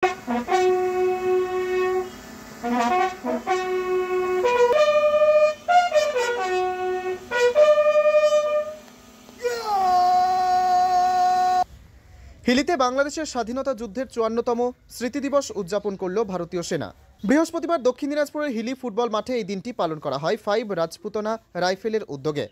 হিলিতে বাংলাদেশের স্বাধীনতা যুদ্ধের ৫৪তম স্মৃতি দিবস উদযাপন করল ভারতীয় সেনা। বৃহস্পতিবার দক্ষিণ দিনাজপুরের হিলি ফুটবল মাঠে এই দিনটি পালন করা হয় 5 রাজপুতানা রাইফেলের উদ্যোগে,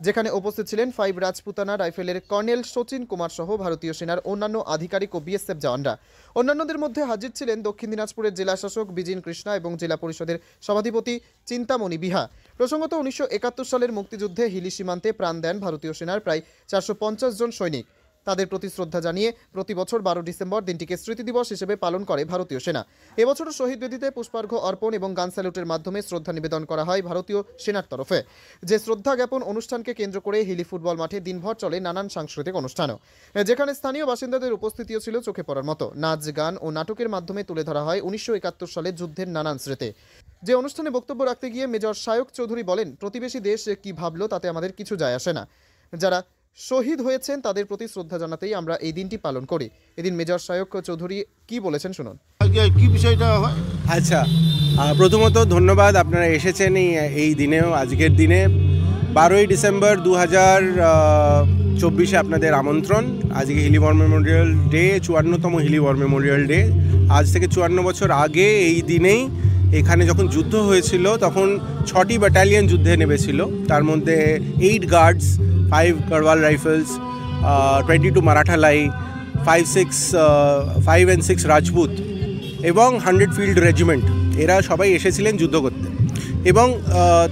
যেখানে উপস্থিত ছিলেন 5 রাজপুতানা রাইফেলের কর্নেল শচীন কুমার সহ ভারতীয় সেনার অন্যান্য আধিকারিক ও বিএসএফ জওয়ানরা। অন্যান্যদের মধ্যে হাজির ছিলেন দক্ষিণ দিনাজপুরের জেলা শাসক বিজিন কৃষ্ণা এবং জেলা পরিষদের সভাধিপতি চিন্তামণি বিহা। প্রসঙ্গত ১৯৭১ সালের মুক্তিযুদ্ধে হিলি সীমান্তে প্রাণ দেন ভারতীয় সেনার প্রায় ৪৫০ জন সৈনিক। তাদের প্রতি শ্রদ্ধা জানিয়ে প্রতি বছর ১২ ডিসেম্বর দিনটিকে স্মৃতি দিবস হিসেবে পালন করে ভারতীয় সেনা। এবছরও শহীদ বেদিতে পুষ্পার্ঘ্য অর্পণ এবং গান স্যালুটের মাধ্যমে শ্রদ্ধা নিবেদন করা হয় ভারতীয় সেনার তরফে। যে শ্রদ্ধা জ্ঞাপন অনুষ্ঠানকে কেন্দ্র করে হিলি ফুটবল মাঠে দিনভর চলে নানান সাংস্কৃতিক অনুষ্ঠানও, যেখানে স্থানীয় বাসিন্দাদের উপস্থিতিও ছিল চোখে পড়ার মতো। নাচ, গান ও নাটকের মাধ্যমে তুলে ধরা হয় ১৯৭১ সালে যুদ্ধের নানান স্মৃতি। যে অনুষ্ঠানে বক্তব্য রাখতে গিয়ে মেজর সায়ক চৌধুরী বলেন, প্রতিবেশী দেশ কি ভাবলো তাতে আমাদের কিছু যায় আসে না। যারা শহীদ হয়েছেন তাদের প্রতি শ্রদ্ধা জানাতেই আমরা এই দিনটি পালন করি। এদিন মেজর সায়ক চৌধুরী কি বলেছেন শুনুন। কি বিষয়টা হয়? আচ্ছা, প্রথমত ধন্যবাদ, আপনারা এসেছেন এই দিনেও। আজকের দিনে 12ই ডিসেম্বর 2024 আপনাদের আমন্ত্রণ। আজকে হিলি ওয়ার মেমোরিয়াল ডে, 54তম হিলি ওয়ার মেমোরিয়াল ডে। আজ থেকে 54 বছর আগে এই দিনেই এখানে যখন যুদ্ধ হয়েছিল তখন 6টি ব্যাটালিয়ন যুদ্ধে নেমেছিল। তার মধ্যে 8 guards, 5 Garhwal rifles, 22 Maratha lie, 5 and 6 Rajput এবং 100 ফিল্ড রেজিমেন্ট, এরা সবাই এসেছিলেন যুদ্ধ করতে। এবং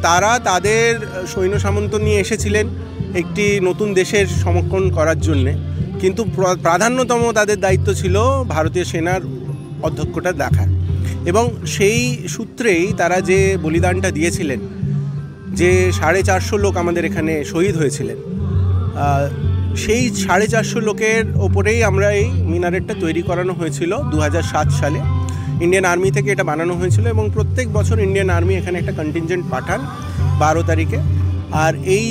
তারা তাদের সৈন্য সামন্ত নিয়ে এসেছিলেন একটি নতুন দেশের সমর্পণ করার জন্যে, কিন্তু প্রাধান্যতম তাদের দায়িত্ব ছিল ভারতীয় সেনার অধ্যক্ষটা দেখার। এবং সেই সূত্রেই তারা যে বলিদানটা দিয়েছিলেন, যে 450 লোক আমাদের এখানে শহীদ হয়েছিলেন, সেই 450 লোকের ওপরেই আমরা এই মিনারেটটা তৈরি করানো হয়েছিল 2007 সালে। ইন্ডিয়ান আর্মি থেকে এটা বানানো হয়েছিল এবং প্রত্যেক বছর ইন্ডিয়ান আর্মি এখানে একটা কন্টিনজেন্ট পাঠান 12 তারিখে। আর এই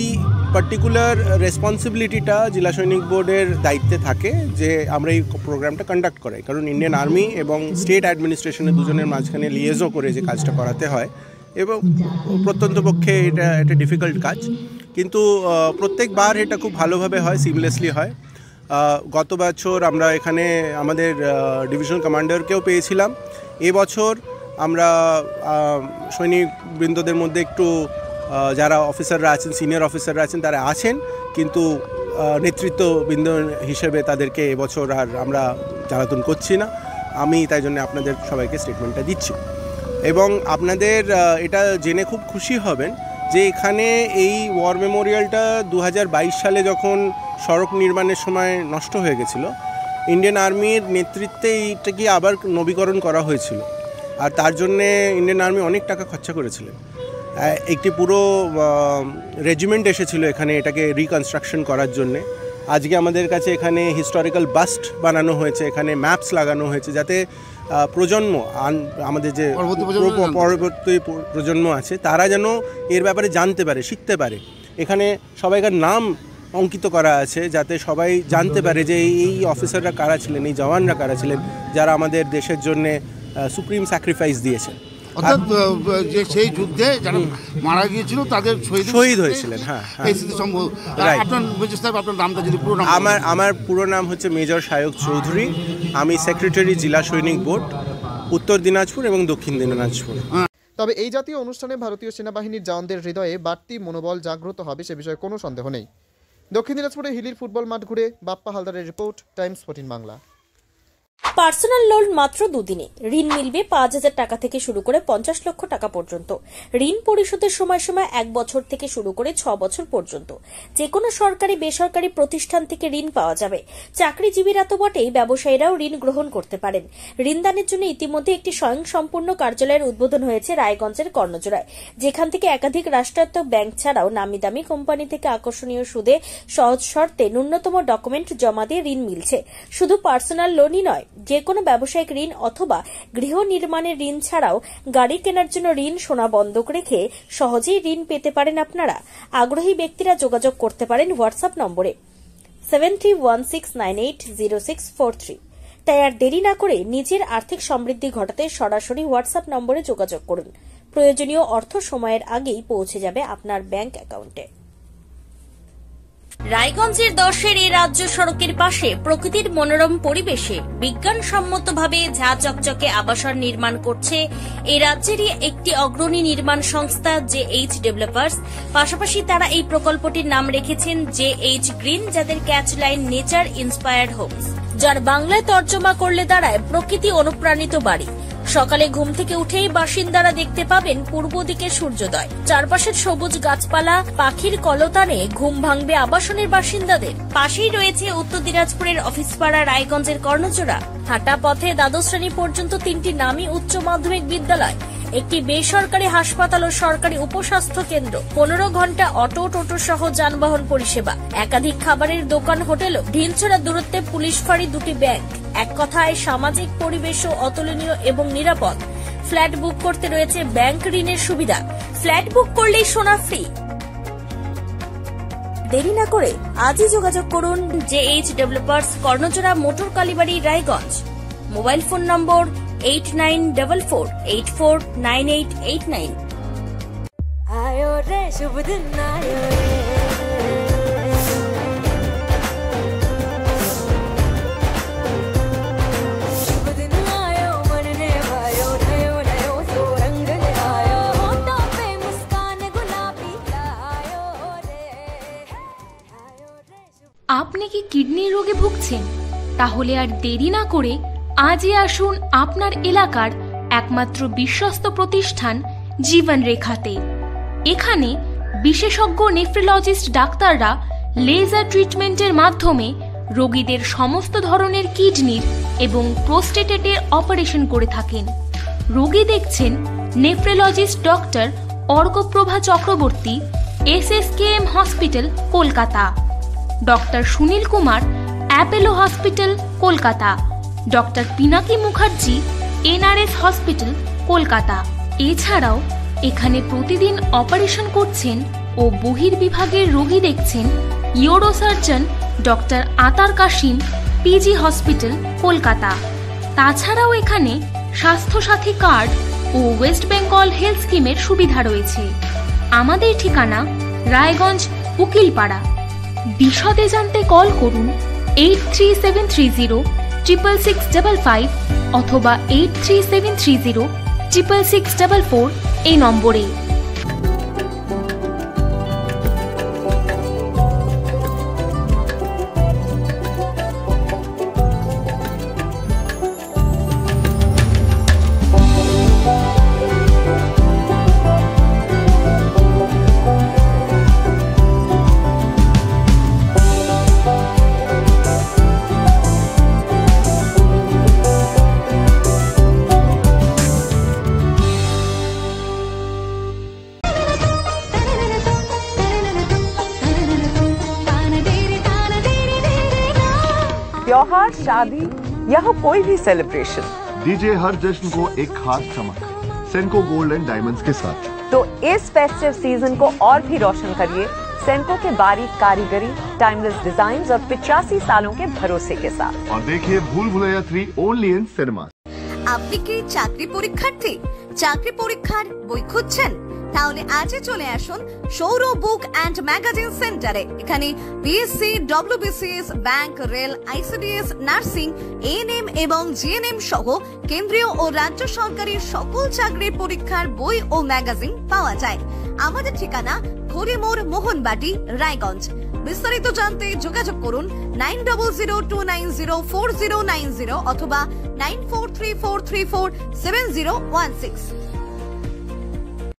পার্টিকুলার রেসপন্সিবিলিটিটা জেলা সৈনিক বোর্ডের দায়িত্বে থাকে যে আমরা এই প্রোগ্রামটা কন্ডাক্ট করাই, কারণ ইন্ডিয়ান আর্মি এবং স্টেট অ্যাডমিনিস্ট্রেশনের দুজনের মাঝখানে লিয়েজও করে যে কাজটা করাতে হয়, এবং প্রত্যন্ত পক্ষে এটা একটা ডিফিকাল্ট কাজ, কিন্তু প্রত্যেকবার এটা খুব ভালোভাবে হয়, সিমলেসলি হয়। গত বছর আমরা এখানে আমাদের ডিভিশন কমান্ডারকেও পেয়েছিলাম। এবছর আমরা সৈনিকবৃন্দদের মধ্যে একটু যারা অফিসাররা আছেন, সিনিয়র অফিসাররা আছেন, তারা আছেন, কিন্তু নেতৃত্ববৃন্দ হিসেবে তাদেরকে এবছর আর আমরা জ্বালাতন করছি না। আমি তাই জন্য আপনাদের সবাইকে স্টেটমেন্টটা দিচ্ছি। এবং আপনাদের এটা জেনে খুব খুশি হবেন যে এখানে এই ওয়ার মেমোরিয়ালটা 2022 সালে যখন সড়ক নির্মাণের সময় নষ্ট হয়ে গেছিল, ইন্ডিয়ান আর্মির নেতৃত্বে এইটাকে আবার নবীকরণ করা হয়েছিল। আর তার জন্যে ইন্ডিয়ান আর্মি অনেক টাকা খরচা করেছিলেন। একটি পুরো রেজিমেন্ট এসেছিল এখানে এটাকে রিকনস্ট্রাকশন করার জন্যে। আজকে আমাদের কাছে এখানে হিস্টোরিক্যাল বাস্ট বানানো হয়েছে, এখানে ম্যাপস লাগানো হয়েছে, যাতে প্রজন্ম, আমাদের যে পরবর্তী প্রজন্ম আছে তারা যেন এর ব্যাপারে জানতে পারে, শিখতে পারে। এখানে সবাইকার নাম অঙ্কিত করা আছে, যাতে সবাই জানতে পারে যে এই অফিসাররা কারা ছিলেন, এই জওয়ানরা কারা ছিলেন, যারা আমাদের দেশের জন্যে সুপ্রিম স্যাক্রিফাইস দিয়েছেন। অর্থাৎ যে সেই যুদ্ধে যারা মারা গিয়েছিল তাদের শহীদ হয়েছিলেন। হ্যাঁ, আপনার নামটা যদি পুরো নাম? আমার পুরো নাম হচ্ছে মেজর সায়ক চৌধুরী। আমি সেক্রেটারি জেলা সৈনিক বোর্ড, উত্তর দিনাজপুর এবং দক্ষিণ দিনাজপুর। তবে এই জাতীয় অনুষ্ঠানে ভারতীয় সেনাবাহিনীর জওয়ানদের হৃদয়ে বাড়তি মনোবল জাগ্রত হবে সে বিষয়ে কোনো সন্দেহ নেই। দক্ষিণ দিনাজপুরে হিলির ফুটবল মাঠ ঘুরে বাপ্পা হালদারের report, Times 14 Bangla. Personal loan মাত্র 2 দিনে ঋণ মিলবে 5,000 টাকা থেকে শুরু করে 50 লক্ষ টাকা পর্যন্ত। ঋণ পরিশোধের সময়সীমা 1 বছর থেকে শুরু করে 6 বছর পর্যন্ত। যে কোনো সরকারি বেসরকারি প্রতিষ্ঠান থেকে ঋণ পাওয়া যাবে। চাকরিজীবীরা তো বটেই, ব্যবসায়ীরাও ঋণ গ্রহণ করতে পারেন। ঋণদানের জন্য ইতিমধ্যে একটি স্বয়ংসম্পূর্ণ কার্যালয়ের উদ্বোধন হয়েছে রায়গঞ্জের কর্ণজোড়ায়, যেখান থেকে একাধিক রাষ্ট্রায়ত্ত ব্যাংক ছাড়াও নামি দামি কোম্পানি থেকে আকর্ষণীয় সুদে সহজ শর্তে ন্যূনতম ডকুমেন্ট জমা দিয়ে ঋণ মিলছে। শুধু পার্সোনাল লোনই নয়, যে কোনো ব্যবসায়িক ঋণ অথবা গৃহ নির্মাণের ঋণ ছাড়াও গাড়ি কেনার জন্য ঋণ, সোনা বন্ধক রেখে সহজেই ঋণ পেতে পারেন আপনারা। আগ্রহী ব্যক্তিরা যোগাযোগ করতে পারেন হোয়াটসঅ্যাপ নম্বরে 7316980643। তাই আর দেরি না করে নিজের আর্থিক সমৃদ্ধি ঘটাতে সরাসরি হোয়াটসঅ্যাপ নম্বরে যোগাযোগ করুন। প্রয়োজনীয় অর্থ সময়ের আগেই পৌঁছে যাবে আপনার ব্যাংক অ্যাকাউন্টে। রায়গঞ্জের 10-এর এই রাজ্য সড়কের পাশে প্রকৃতির মনোরম পরিবেশে বিজ্ঞানসম্মতভাবে ঝা চকচকে আবাসন নির্মাণ করছে এই রাজ্যেরই একটি অগ্রণী নির্মাণ সংস্থা JH ডেভেলপার্স। পাশাপাশি তারা এই প্রকল্পটির নাম রেখেছেন JH গ্রিন, যাদের catch line nature inspired homes, যার বাংলায় তর্জমা করলে দাঁড়ায় প্রকৃতি অনুপ্রাণিত বাড়ি। সকালে ঘুম থেকে উঠেই বাসিন্দারা দেখতে পাবেন পূর্ব দিকে সূর্যোদয়, চারপাশের সবুজ গাছপালা, পাখির কলতানে ঘুম ভাঙবে আবাসনের বাসিন্দাদের। পাশেই রয়েছে উত্তর দিনাজপুরের অফিসপাড়া রায়গঞ্জের কর্ণজোড়া। হাঁটা পথে দ্বাদশ শ্রেণী পর্যন্ত 3টি নামী উচ্চ মাধ্যমিক বিদ্যালয়, একটি বেসরকারি হাসপাতাল ও সরকারি উপস্বাস্থ্য কেন্দ্র, 15 ঘন্টা অটো টোটো সহ যানবাহন পরিষেবা, একাধিক খাবারের দোকান, হোটেল, ঢিলছড়া দূরত্বে পুলিশ ফাঁড়ি, 2টি ব্যাংক। এক কথায় সামাজিক পরিবেশও অতুলনীয় এবং নিরাপদ। ফ্ল্যাট বুক করতে রয়েছে ব্যাংক ঋণের সুবিধা। ফ্ল্যাট বুক করলেই সোনা ফ্রি। দেরি না করে আজই যোগাযোগ করুন JH developers, Karnajora, motor Kalibari, Raiganj. Mobile phone number 8944849889। आयो रे शुभ दिन आयो रे, शुभ दिन आयो मन ने भायो, नयो नयो सो रंग ले आयो, होठों पे मुस्कान गुलाबी आयो रे, आयो रे शुभ। আপনি কি কিডনি রোগে ভুগছেন? তাহলে আর দেরি না করে আজই আসুন আপনার এলাকার একমাত্র বিশ্বস্ত প্রতিষ্ঠান জীবন রেখাতে। এখানে বিশেষজ্ঞ নেফ্রোলজিস্ট ডাক্তাররা লেজার ট্রিটমেন্টের মাধ্যমে রোগীদের সমস্ত ধরনের কিডনির এবং প্রোস্টেটের অপারেশন করে থাকেন। রোগী দেখছেন nephrologist doctor Arkaprabha Chakraborty, SSKM hospital, Kolkata. Doctor Sunil Kumar, Apollo hospital, Kolkata. Doctor Pinaki Mukherjee, NRS hospital, Kolkata. এছাড়াও এখানে প্রতিদিন অপারেশন করছেন ও বহির্বিভাগের রোগী দেখছেন ইউরোসার্জন ডক্টর আতার কাশিম, PG হসপিটাল, কলকাতা। তাছাড়াও এখানে স্বাস্থ্যসাথী কার্ড ও ওয়েস্ট বেঙ্গল হেলথ স্কিমের সুবিধা রয়েছে। আমাদের ঠিকানা রায়গঞ্জ, উকিলপাড়া। বিশদে জানতে কল করুন 8373066655 অথবা 8373066644 এই নম্বরে। त्योहार, शादी या हो कोई भी सेलिब्रेशन, दीजिए हर जश्न को एक खास चमक सेंको गोल्ड एंड डायमंड्स के साथ। तो इस फेस्टिव सीजन को और भी रोशन करिए सेंको के बारीक कारीगरी, टाइमलेस डिजाइन्स और 85 सालों के भरोसे के साथ। और देखिए भूल भुलैया 3 ओनली इन सिनेमा। আপনি কি চাকরি পরীক্ষার্থী? চাকরি পরীক্ষার বই খুঁজছেন? তাহলে আজই চলে আসুন সৌরভ বুক অ্যান্ড ম্যাগাজিন সেন্টারে। এখানে BSc, WBCS, bank, rail, ICDS, nursing, ANM এবং GNM সহ কেন্দ্রীয় ও রাজ্য সরকারি সকল চাকরির পরীক্ষার বই ও ম্যাগাজিন পাওয়া যায়। আমাদের ঠিকানা খড়িমোড়, মোহনবাটি, রায়গঞ্জ। বিস্তারিত জানতে যোগাযোগ করুন 9002904090 অথবা 9434347016।